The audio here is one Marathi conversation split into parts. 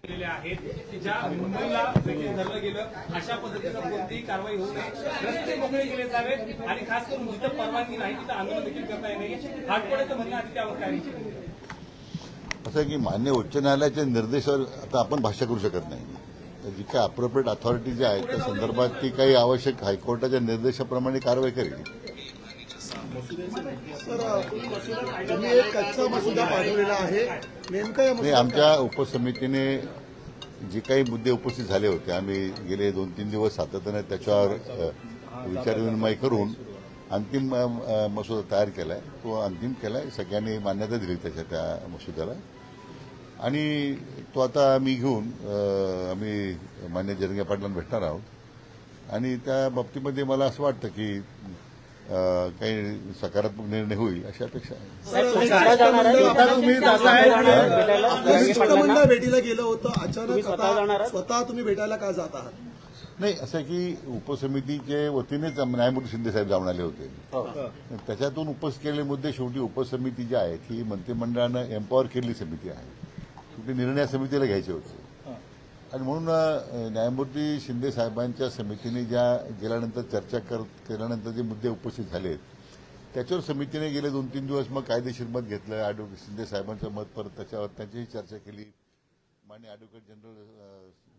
केलेल्या आहेत की ज्या मुंबईला धरलं गेलं अशा पद्धतीनं कोणतीही कारवाई होऊ नये, रस्ते मोकळे केले जावेत आणि खास करून जिथं परवानगी नाही तिथं आंदोलन देखील करता येणे हाटकोड्याचं म्हणणं आधी त्यावर काय असं आहे की मान्य उच्च न्यायालयाच्या निर्देशावर आता आपण भाष्य करू शकत नाही. जी काही अप्रोप्रिएट अथॉरिटी जी आहे त्या संदर्भात ती काही आवश्यक हायकोर्टाच्या निर्देशाप्रमाणे कारवाई करेल. तुम्ही एक कच्चा मसुदा पाठवलेला आहे, नेमका नाही, आमच्या उपसमितीने जे काही मुद्दे उपस्थित झाले होते आम्ही गेले 2-3 दिवस सातत्याने त्याच्यावर विचारविनिमय करून अंतिम मसुदा तयार केलाय. तो अंतिम केलाय, सगळ्यांनी मान्यता दिली त्या मसुद्याला आणि तो आता आम्ही घेऊन आम्ही मान्य जरंगे पाटलांना भेटणार आहोत आणि त्या बाबतीमध्ये मला असं वाटतं की काही सकारात्मक निर्णय होईल अशी अपेक्षा आहे. शिष्टमंडळ भेटीला गेलं होतं, अचानक स्वतः तुम्ही भेटायला का जात आहात? नाही, असं आहे की उपसमितीच्या वतीनेच न्यायमूर्ती शिंदे साहेब जाऊन आले होते. त्याच्यातून उपस्थित केलेले मुद्दे शेवटी उपसमिती जी आहे ही मंत्रिमंडळानं एम्पॉवर केलेली समिती आहे, शेवटी निर्णय समितीला घ्यायचे होते आणि म्हणून न्यायमूर्ती शिंदे साहेबांच्या समितीने ज्या गेल्यानंतर चर्चा केल्यानंतर जे मुद्दे उपस्थित झालेत त्याच्यावर समितीने गेले 2-3 दिवस मग कायदेशीर मत घेतलं. ॲडव्होकेट शिंदे साहेबांचं मत परत त्याच्यावर त्यांचीही चर्चा केली. माननीय ॲडव्होकेट जनरल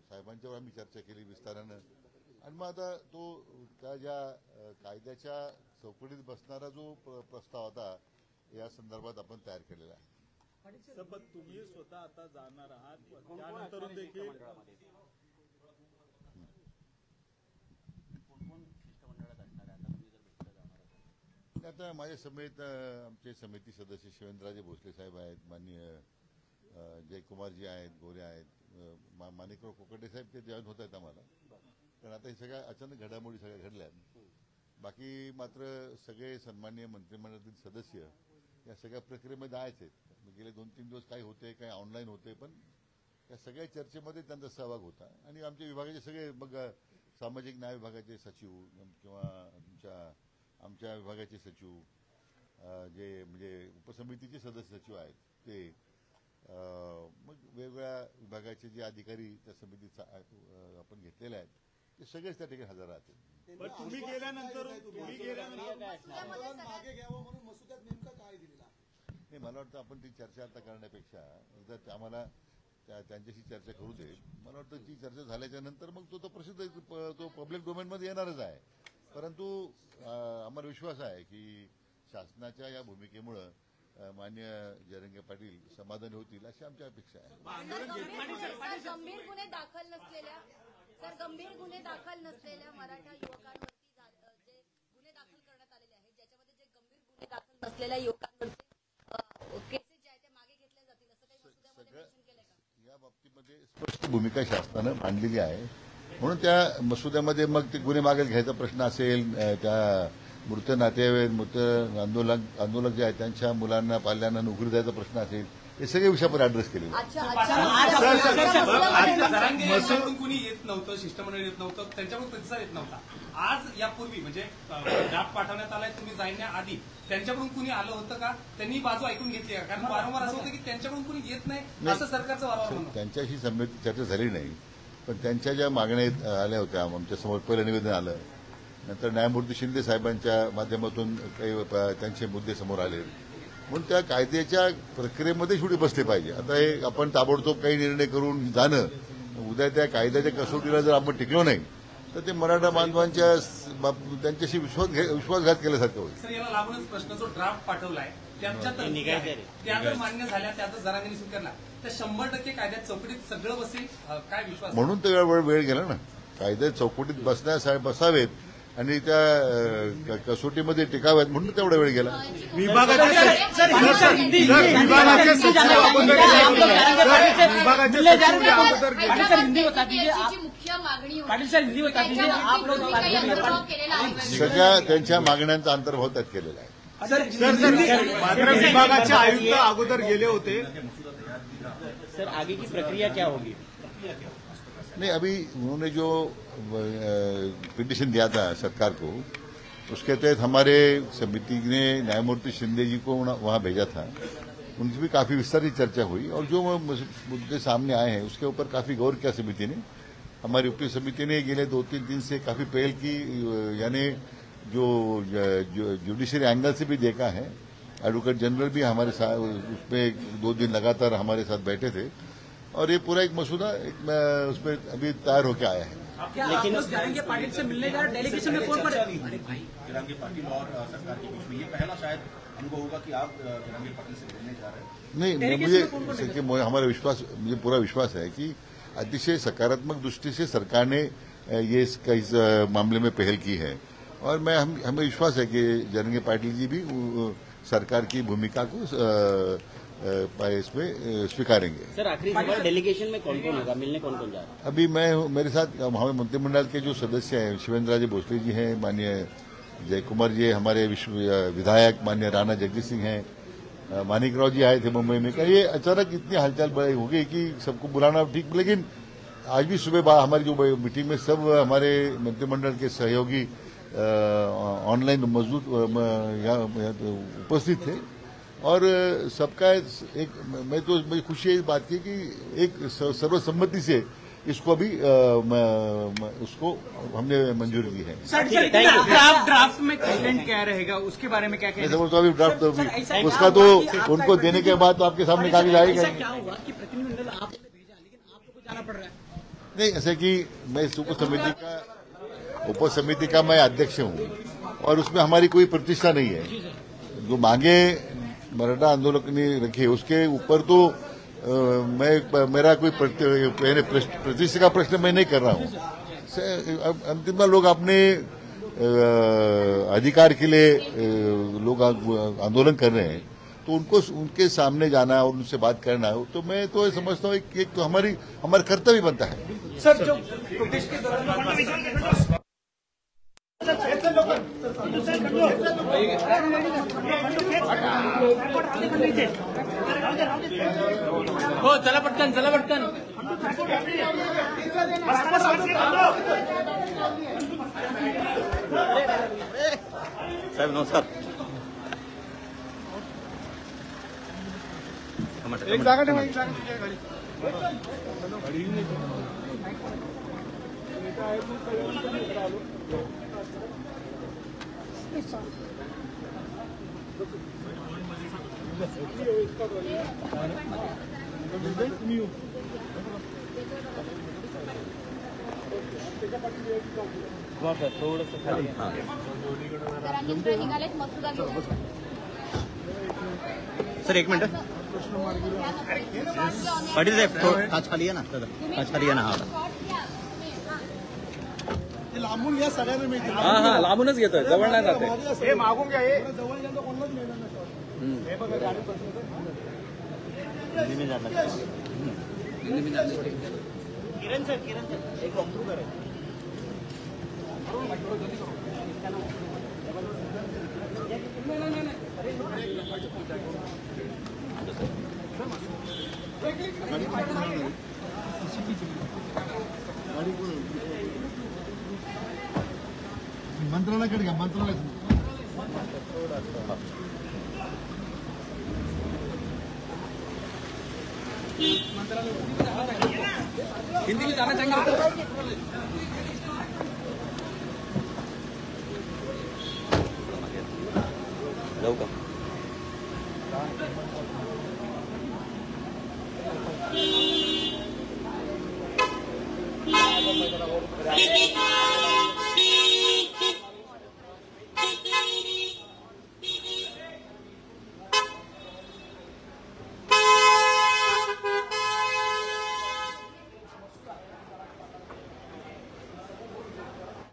साहेबांच्यावर आम्ही चर्चा केली विस्तारानं आणि मग आता तो त्या ज्या कायद्याच्या चौकटीत बसणारा जो प्रस्ताव होता या संदर्भात आपण तयार केलेला आहे. तुम्ही स्वतः आता जाणार आहात, त्यानंतर देखील आता माझ्या समेत आमचे समिती सदस्य शिवेंद्रराजे भोसले साहेब आहेत, माननीय जयकुमारजी आहेत, गोरे आहेत, माणिकराव कोकटे साहेब ते जॉईन होत आहेत आम्हाला. कारण आता हे सगळ्या अचानक घडामोडी सगळ्या घडल्या. बाकी मात्र सगळे सन्माननीय मंत्रिमंडळातील सदस्य या सगळ्या प्रक्रियेमध्ये आहेच आहेत. गेले 2-3 दिवस काय होते, काय ऑनलाईन होते, पण या सगळ्या चर्चेमध्ये त्यांचा सहभाग होता आणि आमच्या विभागाचे सगळे मग सामाजिक न्याय विभागाचे सचिव किंवा आमच्या विभागाचे सचिव जे म्हणजे उपसमितीचे सदस्य सचिव आहेत ते मग वेगवेगळ्या विभागाचे जे अधिकारी त्या समितीत आपण घेतलेले आहेत ते सगळेच त्या ठिकाणी हजर राहतील. तुम्ही गेल्यानंतर मागे घ्यावं म्हणून मसुद्यात नेमकं काय दिलेलं? नाही, मला वाटतं आपण ती चर्चा आता करण्यापेक्षा एकदा आम्हाला त्यांच्याशी चर्चा करू दे. मला वाटतं ती चर्चा झाल्याच्या नंतर मग तो प्रसिद्ध तो पब्लिक डोमेनमध्ये येणारच आहे. परंतु आम्हाला विश्वास आहे की शासनाच्या या भूमिकेमुळे माननीय जरंगे पाटील समाधानी होतील अशी आमची अपेक्षा आहे. गंभीर गुन्हे दाखल नसलेल्या मराठा युवकांवरती जे गुन्हे दाखल करण्यात आलेले आहेत, ज्याच्यामध्ये जे गंभीर गुन्हे दाखल नसलेल्या युवकांवरती केसेस जे आहेत त्या मागे घेतल्या जातील असं काही मसुद्यामध्ये मेन्शन केलंय का? या बाबतीमध्ये स्पष्ट भूमिका शासनानं मांडलेली आहे. म्हणून त्या मसुद्यामध्ये मग ते गुन्हे मागे घ्यायचा प्रश्न असेल, त्या मृत नातेवाईक मृत आंदोलक जे आहेत त्यांच्या मुलांना पाल्यांना नोकरी द्यायचा प्रश्न असेल, हे सगळे विषय आपण ऍड्रेस केले. कुणी येत नव्हतं, शिष्टमंडळ येत नव्हतं, त्यांच्याकडून प्रतिसाद येत नव्हता. आज यापूर्वी म्हणजे ड्राफ्ट पाठवण्यात आलाय, तुम्ही जाण्याआधी त्यांच्याकडून कुणी आलं होतं का? त्यांनी बाजू ऐकून घेतली का? कारण वारंवार असं होतं की त्यांच्याकडून कुणी येत नाही असं सरकारचं वारंवार म्हणणं. त्यांच्याशी चर्चा झाली नाही, पण त्यांच्या ज्या मागण्या आल्या होत्या आमच्यासमोर पहिलं निवेदन आलं, नंतर न्यायमूर्ती शिंदे साहेबांच्या माध्यमातून काही त्यांचे मुद्दे समोर आले. म्हणून त्या कायद्याच्या प्रक्रियेमध्ये शेवटी बसले पाहिजे. आता हे आपण ताबडतोब काही निर्णय करून जाणं, उद्या त्या कायद्याच्या कसोटीला जर आपण टिकलो नाही तर ते मराठा बांधवांच्या त्यांच्याशी विश्वासघात केल्यासारखं होईल. सर, याला लागूनच प्रश्न जो ड्राफ्ट पाठवलाय त्यांच्या त्या जर मान्य झाल्या, त्याचा जरांगीने स्वीकारला तर 100% कायद्यात चौकटीत सगळं बसेल काय विश्वास? म्हणून तर वेळ गेला ना. कायद्यात चौकटीत बसावेत आणि त्या कसोटीमध्ये टिकाव्यात म्हणून तेवढा वेळ गेला. सगळ्या त्यांच्या मागण्यांचा अंतर्भाव त्यात केलेला आहे. विभागाचे आयुक्त अगोदर गेले होते. सर, आगे की प्रक्रिया क्या होगी? नहीं, अभी उन्होंने जो पिटीशन दिया था सरकार को, उसके तहत हमारे समिति ने न्यायमूर्ति शिंदे जी को वहां भेजा था उनसे भी काफी विस्तारित चर्चा हुई और जो मुद्दे सामने आए हैं उसके ऊपर काफी गौर किया समिति ने। हमारी उपरी समिति ने गेले 2-3 दिन से काफी पहल की, यानी जो जुडिशरी एंगल से भी देखा है। एडवोकेट जनरल भी हमारे साथ उसमें 2 दिन लगातार हमारे साथ बैठे थे और ये पूरा एक मसूदा उसमें अभी तैयार होकर आया है। लेकिन जरांगे पाटिल से मिलने जा रहे डेलीगेशन में कौन जरांगे पाटिल और सरकार के बीच में ये पहला शायद अनुभव होगा कि आप जरांगे पाटिल से मिलने जा रहे हैं। नहीं, मुझे हमारा विश्वास, मुझे पूरा विश्वास है कि अतिशय सकारात्मक दृष्टि से सरकार ने ये इस मामले में पहल की है और हमें विश्वास है कि जरांगे पाटिल जी भी सरकार की भूमिका को इसमें स्वीकारेंगे। सर आखिरी सवाल, डेलीगेशन में कौन कौन होगा, मिलने कौन कौन जा रहा है? अभी मेरे साथ हमारे मंत्रिमंडल के जो सदस्य हैं, शिवेंद्र भोसले जी हैं, माननीय जय कुमार जी, हमारे विधायक माननीय राणा जगदीश सिंह हैं, मानिकराव जी आए थे मुंबई में। ये अचानक इतनी हलचल हो गई कि सबको बुलाना ठीक, लेकिन आज भी सुबह हमारी जो मीटिंग में सब हमारे मंत्रिमंडल के सहयोगी ऑनलाइन मौजूद उपस्थित थे और सबका एक मुझे खुशी है इस बात की कि एक सर्वसम्मति से इसको अभी उसको हमने मंजूरी दी है। ड्राफ्ट में कंटेंट क्या रहेगा उसके बारे में क्या कहेंगे? तो अभी ड्राफ्ट उसका तो उनको देने के बाद तो आपके सामने कागज आएगा। क्या हुआ कि प्रतिनिधिमंडल आपने भेजा लेकिन आपको जाना पड़ रहा है? नहीं, ऐसे कि मैं इस उप समिति का मैं अध्यक्ष हूँ और उसमें हमारी कोई प्रतिष्ठा नहीं है। जो मांगे मराठा आंदोलन ने रखी उसके ऊपर तो मेरा कोई प्रतिष्ठा का प्रश्न मैं नहीं कर रहा हूँ। अंतिम में लोग अपने अधिकार के लिए लोग आंदोलन कर रहे हैं तो उनको उनके सामने जाना और उनसे बात करना तो मैं तो समझता हूँ कि तो हमारा कर्तव्य बनता है। सर जो प्रोटेस्ट के दौरान हो चला पटकन साहेब नमस्कार। एक जागा ठेवा, एक जागा गाडी थोडंसं खाली जरांगे निघालेत मसुदा घेऊन. सर एक मिनिट पाटील साहेब काच खाली आहे ना दादा, काच खाली आहे ना. ते लांबून घ्या, सगळ्यांना मिळतील. हा लांबूनच घेतोय, जवळ नाही जाते. हे मागून घ्या, हे जवळ गेलं तर कोणालाच मिळणार नाही. हे बघा गाडी बसली. किरण सर एक वॉक थ्रू करें. मंत्रालयाकडे घ्या, मंत्रालय हिंदी में जाना चाहेंगे. जाऊ का? Thank you.